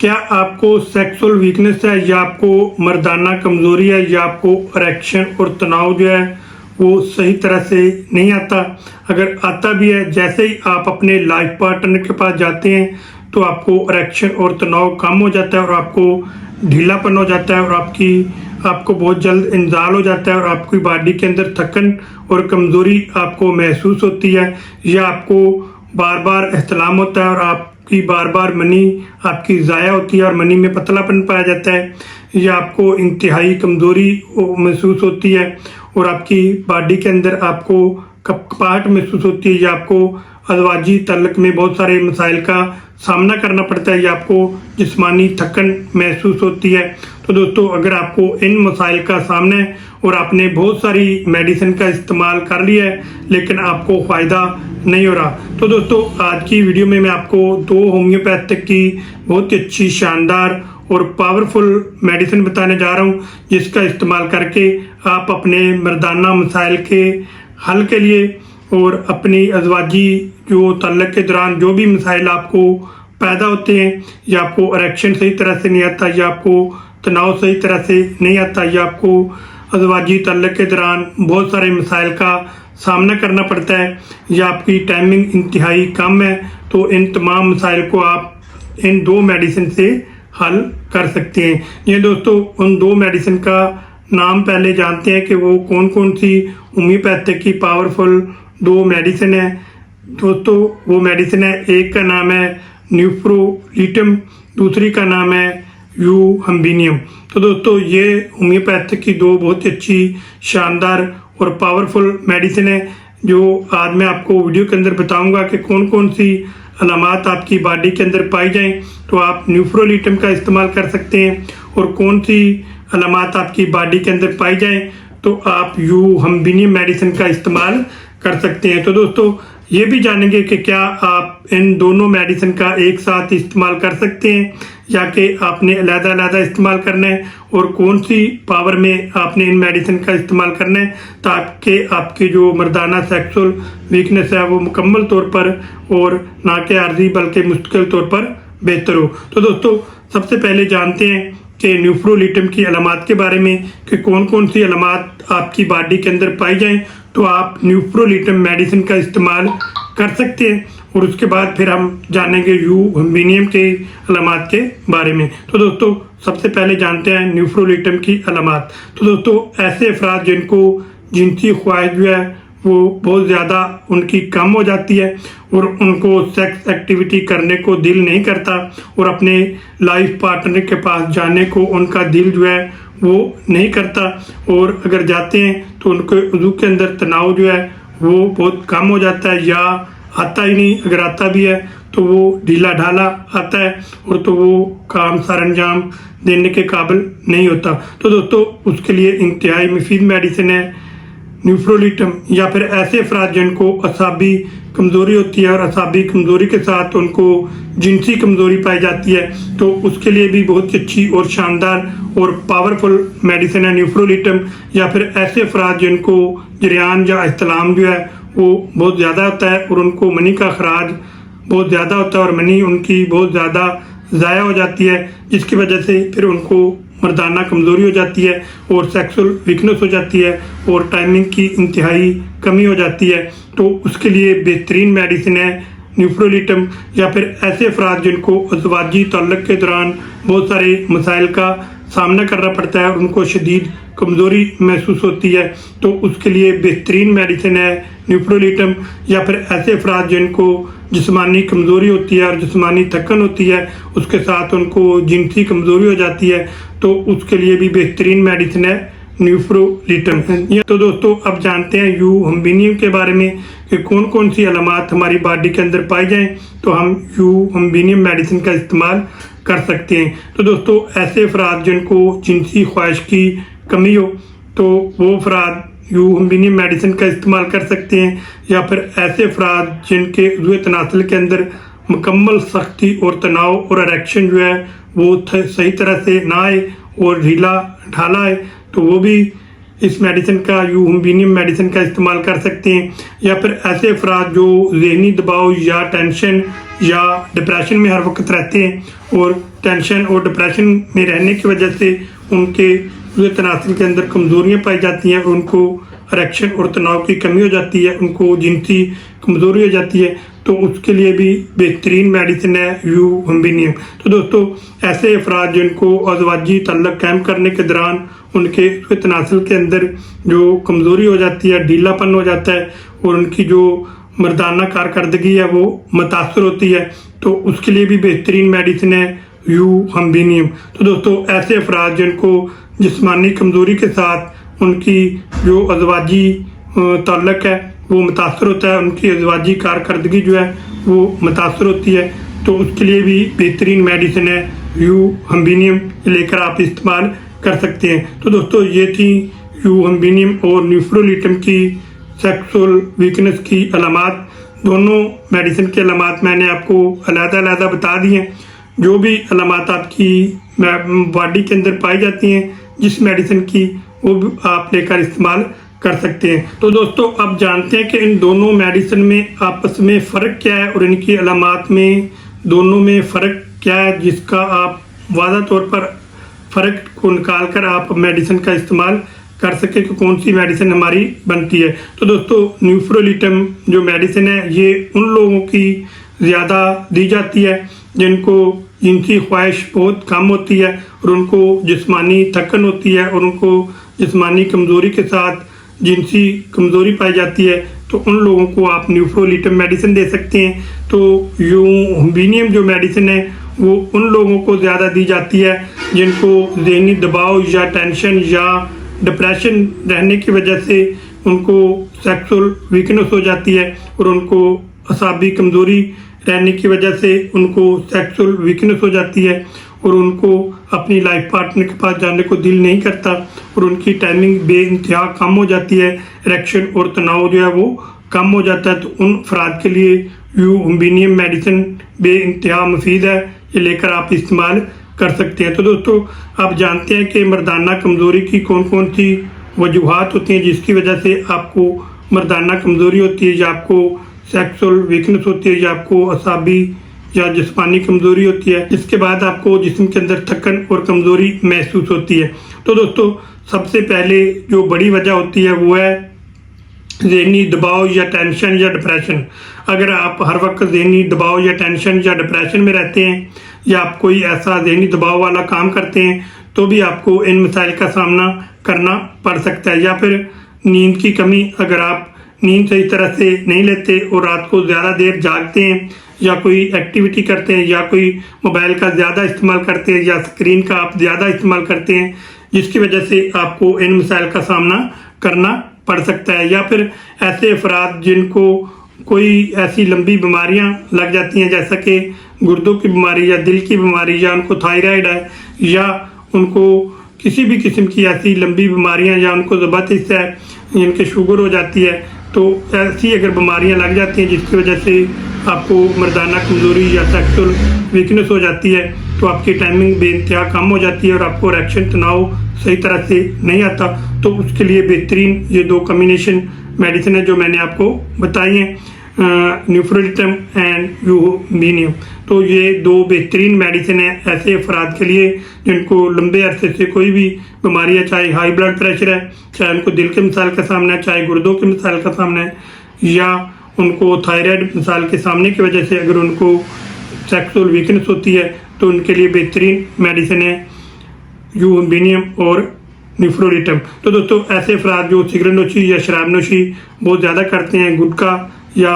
क्या आपको sexual weakness है या आपको मर्दाना कमजोरी है या आपको इरेक्शन और तनाव जो है वो सही तरह से नहीं आता। अगर आता भी है, जैसे ही आप अपने लाइफ पार्टनर के पास जाते हैं तो आपको इरेक्शन और तनाव कम हो जाता है और आपको ढीलापन हो जाता है और आपको बहुत जल्द इंजाल हो जाता है और आपकी बॉडी के अंदर थकन और कमजोरी आपको महसूस होती है या आपको बार बार एहतलाम होता है और आपकी बार बार मनी आपकी ज़ाया होती है और मनी में पतलापन पाया जाता है या आपको इंतहाई कमजोरी महसूस होती है और आपकी बॉडी के अंदर आपको कपकपाहट महसूस होती है या आपको अज़वाजी तल्लुक़ में बहुत सारे मसाइल का सामना करना पड़ता है या आपको जिस्मानी थकन महसूस होती है। तो दोस्तों, अगर आपको इन मसाइल का सामना है और आपने बहुत सारी मेडिसिन का इस्तेमाल कर लिया है लेकिन आपको फ़ायदा नहीं हो रहा, तो दोस्तों आज की वीडियो में मैं आपको 2 होम्योपैथिक की बहुत ही अच्छी शानदार और पावरफुल मेडिसिन बताने जा रहा हूँ जिसका इस्तेमाल करके आप अपने मर्दाना मसाइल के हल के लिए और अपनी अज़वाजी जो तल्लुक़ के दौरान जो भी मसाइल आपको पैदा होते हैं या आपको इरेक्शन सही तरह से नहीं आता या आपको तनाव सही तरह से नहीं आता या आपको अज़वाजी तल्लुक़ के दौरान बहुत सारे मसाइल का सामना करना पड़ता है या आपकी टाइमिंग इंतहाई कम है, तो इन तमाम मसाइल को आप इन 2 मेडिसिन से हल कर सकते हैं। ये दोस्तों, उन 2 मेडिसिन का नाम पहले जानते हैं कि वो कौन कौन सी होम्योपैथिक की पावरफुल 2 मेडिसिन है। दोस्तों, वो मेडिसिन है, एक का नाम है न्यूफ्रोलिटम, दूसरी का नाम है यूहम्बीनियम। तो दोस्तों, ये होम्योपैथिक की 2 बहुत अच्छी शानदार और पावरफुल मेडिसिन है जो आज मैं आपको वीडियो के अंदर बताऊंगा कि कौन कौन सी अलामात आपकी बॉडी के अंदर पाई जाएं तो आप न्यूफ्रोलिटम का इस्तेमाल कर सकते हैं और कौन सी अलामात आपकी बॉडी के अंदर पाई जाएं तो आप यूहम्बीनियम मेडिसिन का इस्तेमाल कर सकते हैं। तो दोस्तों, ये भी जानेंगे कि क्या आप इन दोनों मेडिसिन का एक साथ इस्तेमाल कर सकते हैं या कि आपने अलग-अलग इस्तेमाल करना है और कौन सी पावर में आपने इन मेडिसिन का इस्तेमाल करना है ताकि आपकी जो मर्दाना सेक्सुअल वीकनेस है वो मुकम्मल तौर पर और ना कि आर्जी बल्कि मुस्तकिल तौर पर बेहतर हो। तो दोस्तों, सबसे पहले जानते हैं कि न्यूफ्रोलिटम की अलामात के बारे में कि कौन कौन सी अलामात आपकी बॉडी के अंदर पाई जाएं तो आप न्यूफ्रोलिटम मेडिसिन का इस्तेमाल कर सकते हैं और उसके बाद फिर हम जानेंगे यूहम्बीनियम के अलामात के बारे में। तो दोस्तों, सबसे पहले जानते हैं न्यूफ्रोलिटम की अलामात। तो दोस्तों, ऐसे अफराद जिनको जिनसी ख्वाहिश जो है वो बहुत ज़्यादा उनकी कम हो जाती है और उनको सेक्स एक्टिविटी करने को दिल नहीं करता और अपने लाइफ पार्टनर के पास जाने को उनका दिल जो है वो नहीं करता और अगर जाते हैं तो उनके वजू के अंदर तनाव जो है वो बहुत कम हो जाता है या आता ही नहीं, अगर आता भी है तो वो ढीला ढाला आता है और तो वो काम सर अंजाम देने के काबिल नहीं होता। तो दोस्तों, उसके लिए इंतहाई मुफीद मेडिसिन है न्यूफ्रोलिटम। या फिर ऐसे अफराद जिनको असाबी कमज़ोरी होती है और असाबी कमज़ोरी के साथ उनको जिनसी कमज़ोरी पाई जाती है तो उसके लिए भी बहुत अच्छी और शानदार और पावरफुल मेडिसिन है न्यूफ्रोलिटम। या फिर ऐसे अफराद जिनको जरियान या इस्तिलाम जो है वो बहुत ज़्यादा होता है और उनको मनी का खराज बहुत ज़्यादा होता है और मनी उनकी बहुत ज़्यादा ज़ाया हो जाती है जिसकी वजह से फिर उनको मर्दाना कमज़ोरी हो जाती है और सेक्सुअल वीकनेस हो जाती है और टाइमिंग की इंतहाई कमी हो जाती है, तो उसके लिए बेहतरीन मेडिसिन है न्यूफ्रोलिटम। या फिर ऐसे अफराद जिनको अज़वाजी तल्लुक़ के दौरान बहुत सारे मसाइल का सामना करना पड़ता है और उनको शदीद कमज़ोरी महसूस होती है तो उसके लिए बेहतरीन मेडिसिन है न्यूफ्रोलिटम। या फिर ऐसे अफराद जिनको जिस्मानी कमज़ोरी होती है और जिस्मानी थकन होती है उसके साथ उनको जिनसी कमज़ोरी हो जाती है तो उसके लिए भी बेहतरीन मेडिसिन है न्यूफ्रोलिटम। तो दोस्तों, अब जानते हैं यूहम्बीनियम के बारे में कि कौन कौन सी अलामात हमारी बॉडी के अंदर पाई जाएं तो हम यूहम्बीनियम मेडिसिन का इस्तेमाल कर सकते हैं। तो दोस्तों, ऐसे अफराद जिनको जिनसी ख्वाहिश की कमी हो तो वो अफराद यूहम्बीनियम मेडिसिन का इस्तेमाल कर सकते हैं। या फिर ऐसे अफराद जिनके उज़्व तनासुल के अंदर मुकम्मल सख्ती और तनाव और इरेक्शन जो है वो सही तरह से ना आए और ढीला ढाला है तो वो भी इस मेडिसिन का यूहम्बीनियम मेडिसिन का इस्तेमाल कर सकते हैं। या फिर ऐसे अफराद जो ज़हनी दबाव या टेंशन या डिप्रेशन में हर वक्त रहते हैं और टेंशन और डिप्रेशन में रहने की वजह से उनके जो तनासुल के अंदर कमज़ोरियाँ पाई जाती हैं, उनको इरेक्शन और तनाव की कमी हो जाती है, उनको जिनसी कमज़ोरी हो जाती है, तो उसके लिए भी बेहतरीन मेडिसिन है यूहम्बीनियम। तो दोस्तों, ऐसे अफराद जिनको अज़वाजी तल्लुक़ कायम करने के दौरान उनके तनासुल के अंदर जो कमज़ोरी हो जाती है, ढीलापन हो जाता है और उनकी जो मर्दाना कारकर्दगी है वो मुतासर होती है, तो उसके लिए भी बेहतरीन मेडिसिन है यूहम्बीनियम। तो दोस्तों, ऐसे अफराद जिनको जिस्मानी कमज़ोरी के साथ उनकी जो अज़वाजी ताल्लुक़ है वो मुतासर होता है, उनकी अज़वाजी कारकर्दगी जो है वो मुतासर होती है, तो उसके लिए भी बेहतरीन मेडिसिन है यूहम्बीनियम, लेकर आप इस्तेमाल कर सकते हैं। तो दोस्तों, ये थी यूहम्बीनियम और न्यूफ्रोलिटम की सेक्सुअल वीकनेस की अलामात। दोनों मेडिसिन के अलामात मैंने आपको अलग-अलग बता दी हैं। जो भी अलामात आपकी बॉडी के अंदर पाई जाती हैं जिस मेडिसिन की, वो भी आप लेकर इस्तेमाल कर सकते हैं। तो दोस्तों, अब जानते हैं कि इन दोनों मेडिसिन में आपस में फ़र्क क्या है और इनकी अलामात में दोनों में फ़र्क क्या है, जिसका आप वाज़ा तौर पर फ़र्क को निकाल कर आप मेडिसिन का इस्तेमाल कर सके कि कौन सी मेडिसिन हमारी बनती है। तो दोस्तों, न्यूफ्रोलिटम जो मेडिसिन है ये उन लोगों की ज़्यादा दी जाती है जिनको जिनकी ख्वाहिश बहुत कम होती है और उनको जिस्मानी थकन होती है और उनको जिस्मानी कमज़ोरी के साथ जिनसी कमज़ोरी पाई जाती है, तो उन लोगों को आप न्यूफ्रोलिटम मेडिसिन दे सकते हैं। तो यूहम्बीनियम जो मेडिसिन है वो उन लोगों को ज़्यादा दी जाती है जिनको ज़हनी दबाव या टेंशन या डिप्रेशन रहने की वजह से उनको सेक्सुअल वीकनेस हो जाती है और उनको असाबी कमज़ोरी रहने की वजह से उनको सेक्सुअल वीकनेस हो जाती है और उनको अपनी लाइफ पार्टनर के पास जाने को दिल नहीं करता और उनकी टाइमिंग बेइंतहा कम हो जाती है, इरेक्शन और तनाव जो है वो कम हो जाता है। तो उन अफराद के लिए यूहम्बीनियम मेडिसिन बेइंतहा मुफीद है, ये लेकर आप इस्तेमाल कर सकते हैं। तो दोस्तों, आप जानते हैं कि मर्दाना कमज़ोरी की कौन कौन सी वजूहात होती हैं जिसकी वजह से आपको मर्दाना कमज़ोरी होती है या आपको सेक्सुअल वीकनेस होती है या आपको असाबी या जिस्मानी कमज़ोरी होती है, जिसके बाद आपको जिस्म के अंदर थकन और कमज़ोरी महसूस होती है। तो दोस्तों, सबसे पहले जो बड़ी वजह होती है वो है ज़हनी दबाव या टेंशन या डिप्रेशन। अगर आप हर वक्त ज़हनी दबाव या टेंशन या डिप्रेशन में रहते हैं या आप कोई ऐसा ज़हनी दबाव वाला काम करते हैं तो भी आपको इन मसाइल का सामना करना पड़ सकता है। या फिर नींद की कमी, अगर आप नींद सही तरह से नहीं लेते और रात को ज़्यादा देर जागते हैं या कोई एक्टिविटी करते हैं या कोई मोबाइल का ज़्यादा इस्तेमाल करते हैं या स्क्रीन का आप ज़्यादा इस्तेमाल करते हैं, जिसकी वजह से आपको इन मसाइल का सामना करना पड़ सकता है। या फिर ऐसे अफराद जिनको कोई ऐसी लंबी बीमारियां लग जाती हैं जैसा कि गुर्दों की बीमारी या दिल की बीमारी या उनको थायराइड है या उनको किसी भी किस्म की ऐसी लंबी बीमारियां या उनको ज़बरदस्त है, इनके शुगर हो जाती है, तो ऐसी अगर बीमारियां लग जाती हैं जिसकी वजह से आपको मर्दाना कमज़ोरी या सेक्सुअल वीकनेस हो जाती है, तो आपकी टाइमिंग बेइंतहा कम हो जाती है और आपको इरेक्शन तनाव सही तरह से नहीं आता। तो उसके लिए बेहतरीन ये दो कम्बिनेशन मेडिसिन है जो मैंने आपको बताई हैं, न्यूफ्रोलिटम एंड यूहम्बीनियम। तो ये दो बेहतरीन मेडिसिन है ऐसे अफराद के लिए जिनको लंबे अरसे से कोई भी बीमारी है, चाहे हाई ब्लड प्रेशर है, चाहे उनको दिल के मसाइल का सामना है, चाहे गुर्दों के मसाइल का सामना है, या उनको थायराइड मसाइल के सामने की वजह से अगर उनको सेक्सुअल वीकनेस होती है, तो उनके लिए बेहतरीन मेडिसिन है यूहम्बीनियम और न्यूफ्रोलिटम। तो दोस्तों, ऐसे अफराद जो सिगरेट नोशी या शराब नोशी बहुत ज़्यादा करते हैं, गुटखा या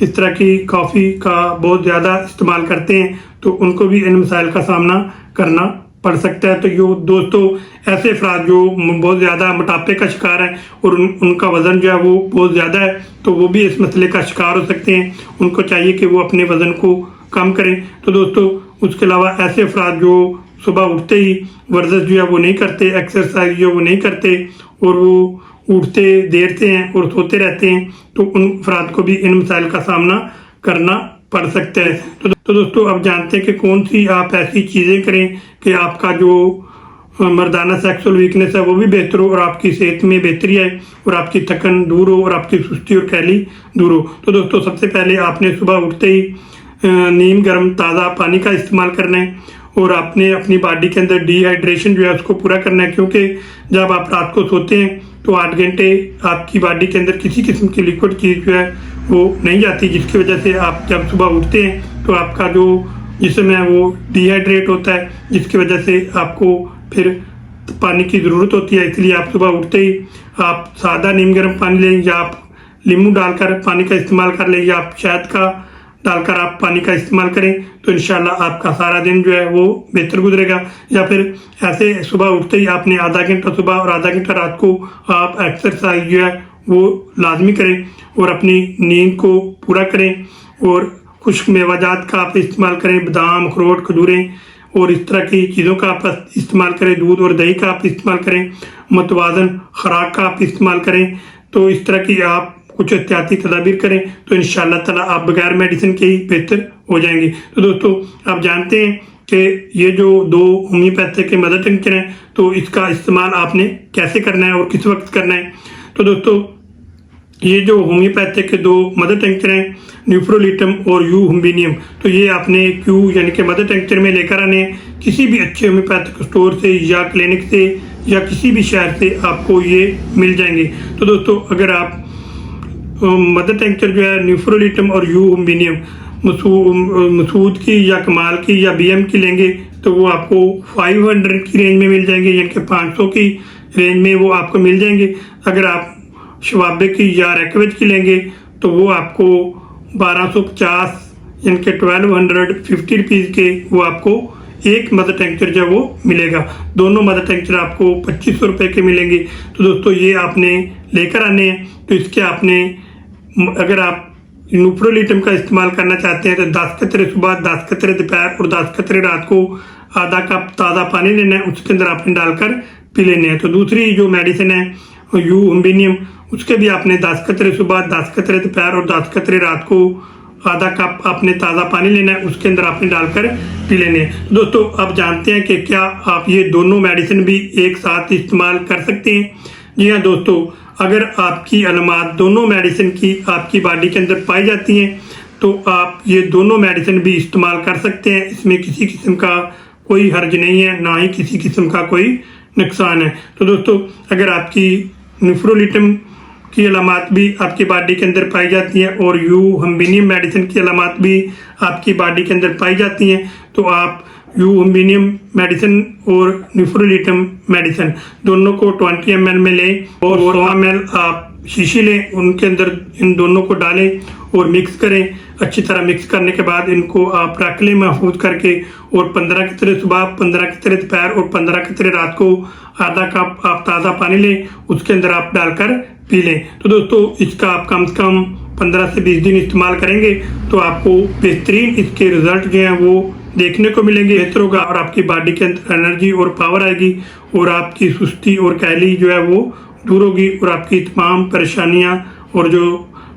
इस तरह की कॉफ़ी का बहुत ज़्यादा इस्तेमाल करते हैं, तो उनको भी इन मसाइल का सामना करना पड़ सकता है। तो ये दोस्तों, ऐसे अफराद जो बहुत ज़्यादा मोटापे का शिकार है और उनका वज़न जो है वो बहुत ज़्यादा है, तो वो भी इस मसले का शिकार हो सकते हैं। उनको चाहिए कि वो अपने वज़न को कम करें। तो दोस्तों, उसके अलावा ऐसे अफराद जो सुबह उठते ही वर्जिश जो है वो नहीं करते, एक्सरसाइज जो वो नहीं करते और वो उठते देर से हैं और सोते रहते हैं, तो उन अफराद को भी इन मसाइल का सामना करना पड़ सकता है। तो दोस्तों, अब जानते हैं कि कौन सी आप ऐसी चीज़ें करें कि आपका जो मर्दाना सेक्सुअल वीकनेस है वो भी बेहतर हो और आपकी सेहत में बेहतरी आए और आपकी थकन दूर हो और आपकी सुस्ती और कैली दूर हो। तो दोस्तों, सबसे पहले आपने सुबह उठते ही नीम गर्म ताज़ा पानी का इस्तेमाल करना है और आपने अपनी बॉडी के अंदर डिहाइड्रेशन जो है उसको पूरा करना है, क्योंकि जब आप रात को सोते हैं तो 8 घंटे आपकी बॉडी के अंदर किसी किस्म की लिक्विड चीज़ जो है वो नहीं जाती, जिसकी वजह से आप जब सुबह उठते हैं तो आपका जो जिस्म है वो डिहाइड्रेट होता है, जिसकी वजह से आपको फिर पानी की ज़रूरत होती है। इसलिए आप सुबह उठते ही आप सादा नीम गर्म पानी लें, या आप नींबू डालकर पानी का इस्तेमाल कर लें, या आप शहद का डालकर आप पानी का इस्तेमाल करें, तो इंशाल्लाह आपका सारा दिन जो है वो बेहतर गुजरेगा। या फिर ऐसे सुबह उठते ही आपने आधा घंटा सुबह और आधा घंटा रात को आप एक्सरसाइज जो है वो लाजमी करें और अपनी नींद को पूरा करें, और खुश्क मेवाजात का आप इस्तेमाल करें, बादाम, अखरोट, खजूरें और इस तरह की चीज़ों का आप इस्तेमाल करें, दूध और दही का आप इस्तेमाल करें, मुतवाज़न खुराक का आप इस्तेमाल करें। तो इस तरह की आप कुछ एहतियाती तदाबीर करें तो इंशाअल्लाह ताला आप बगैर मेडिसिन के ही बेहतर हो जाएंगे। तो दोस्तों आप जानते हैं कि ये जो 2 होम्योपैथिक के मदर टिंचर हैं, तो इसका इस्तेमाल आपने कैसे करना है और किस वक्त करना है। तो दोस्तों ये जो होम्योपैथिक के 2 मदर टिंचर हैं, न्यूफ्रोलिटम और यू हुम्बिनियम, तो ये आपने क्यू यानी कि मदर टिंचर में लेकर आने हैं किसी भी अच्छे होम्योपैथिक स्टोर से या क्लिनिक से या किसी भी शहर से आपको ये मिल जाएंगे। तो दोस्तों अगर आप मदर टिंचर जो है न्यूफ्रोलिटम और यू हुम्बिनियम मसूद की या कमाल की या बीएम की लेंगे तो वो आपको 500 की रेंज में मिल जाएंगे, यानी कि 500 की रेंज में वो आपको मिल जाएंगे। अगर आप शवाबे की या रेकवेज की लेंगे तो वो आपको 1250 यानी कि 1250 रुपीज़ के वो आपको एक मदर टिंचर जो वो मिलेगा। दोनों मदर टिंचर आपको 2500 रुपये के मिलेंगे। तो दोस्तों ये आपने लेकर आने हैं। तो इसके आपने अगर आप न्यूफ्रोलिटम का इस्तेमाल करना चाहते हैं तो 10 कतरे सुबह, 10 कतरे दोपहर और 10 कतरे रात को आधा कप ताज़ा पानी लेना है, उसके अंदर आपने डालकर पी लेने हैं। तो दूसरी जो मेडिसिन है यू हुम्बिनियम, उसके भी आपने 10 कतरे सुबह, 10 कतरे दोपहर और 10 कतरे रात को आधा कप आपने ताज़ा पानी लेना है, उसके अंदर आपने डालकर पी लेने हैं। दोस्तों आप जानते हैं कि क्या आप ये दोनों मेडिसिन भी एक साथ इस्तेमाल कर सकते हैं? जी हाँ दोस्तों, अगर आपकी अलामात दोनों मेडिसिन की आपकी बॉडी के अंदर पाई जाती हैं तो आप ये दोनों मेडिसिन भी इस्तेमाल कर सकते हैं। इसमें किसी किस्म का कोई हर्ज नहीं है, ना ही किसी किस्म का कोई नुकसान है। तो दोस्तों अगर आपकी न्यूफ्रोलिटम की अलामात भी आपकी बॉडी के अंदर पाई जाती हैं और यू हुम्बिनियम मेडिसिन की अलामात भी आपकी बॉडी के अंदर पाई जाती हैं तो आप यू हुम्बिनियम मेडिसिन और न्यूफ्रोलिटम मेडिसिन दोनों को 20 ml में लें और 100 ml आप शीशी लें, उनके अंदर इन दोनों को डालें और मिक्स करें। अच्छी तरह मिक्स करने के बाद इनको आप रख लें महफूज करके, और 15 कतरे सुबह, 15 कतरे दोपहर और 15 कतरे रात को आधा कप आप ताज़ा पानी लें, उसके अंदर आप डालकर पी लें। तो दोस्तों इसका आप कम से कम 15 से 20 दिन इस्तेमाल करेंगे तो आपको बेहतरीन इसके रिजल्ट जो हैं वो देखने को मिलेंगे, बेहतर होगा और आपकी बॉडी के अंदर एनर्जी और पावर आएगी और आपकी सुस्ती और कैली जो है वो दूर होगी और आपकी तमाम परेशानियां और जो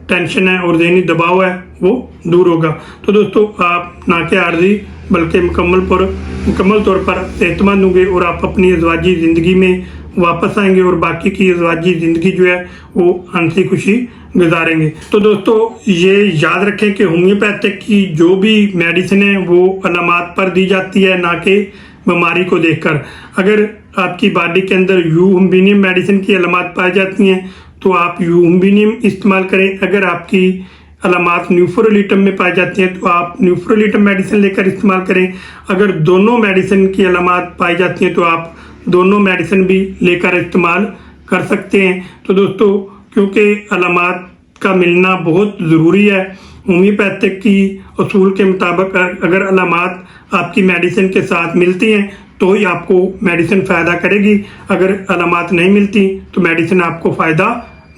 टेंशन है और ज़हनी दबाव है वो दूर होगा। तो दोस्तों आप ना के आर्जी बल्कि मुकम्मल तौर पर सेहतमंद होंगे और आप अपनी अज़वाजी ज़िंदगी में वापस आएंगे और बाकी की अज़वाजी ज़िंदगी जो है वो हंसी खुशी गुजारेंगे। तो दोस्तों ये याद रखें कि होम्योपैथिक की जो भी मेडिसिन है वो अलामात पर दी जाती है, ना कि बीमारी को देखकर। अगर आपकी बॉडी के अंदर यू हुम्बिनियम मेडिसिन की अलामात पाई जाती हैं तो आप यू हुम्बिनियम इस्तेमाल करें। अगर आपकी अलामात न्यूफ्रोलिटम में पाई जाती हैं तो आप न्यूफ्रोलिटम मेडिसिन लेकर इस्तेमाल करें। अगर दोनों मेडिसिन की अलामात पाई जाती हैं तो आप दोनों मेडिसिन भी लेकर इस्तेमाल कर सकते हैं। तो दोस्तों क्योंकि अलामात का मिलना बहुत ज़रूरी है, होम्योपैथिक की असूल के मुताबिक अगर अलामात आपकी मेडिसिन के साथ मिलती हैं तो ही आपको मेडिसिन फ़ायदा करेगी। अगर अलामात नहीं मिलती तो मेडिसिन आपको फ़ायदा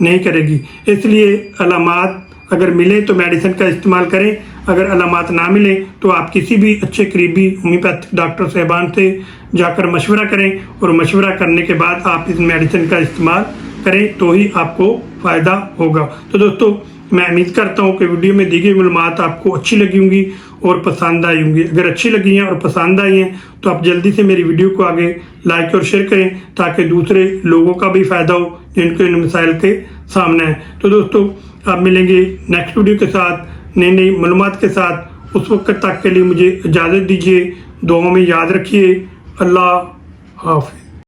नहीं करेगी। इसलिए अलामात अगर मिले तो मेडिसिन का इस्तेमाल करें, अगर अलामात ना मिले तो आप किसी भी अच्छे करीबी होम्योपैथिक डॉक्टर साहबान से जाकर मशवरा करें और मशवरा करने के बाद आप इस मेडिसिन का इस्तेमाल करें तो ही आपको फ़ायदा होगा। तो दोस्तों मैं उम्मीद करता हूँ कि वीडियो में दी गई मालूमात आपको अच्छी लगी होंगी और पसंद आई होंगी। अगर अच्छी लगी हैं और पसंद आई हैं तो आप जल्दी से मेरी वीडियो को आगे लाइक और शेयर करें ताकि दूसरे लोगों का भी फ़ायदा हो जिनको इन मसाइल के सामने है। तो दोस्तों आप मिलेंगे नेक्स्ट वीडियो के साथ, नई नई मालूमात के साथ। उस वक्त तक के लिए मुझे इजाज़त दीजिए। दुआओं में याद रखिए। अल्लाह हाफिज।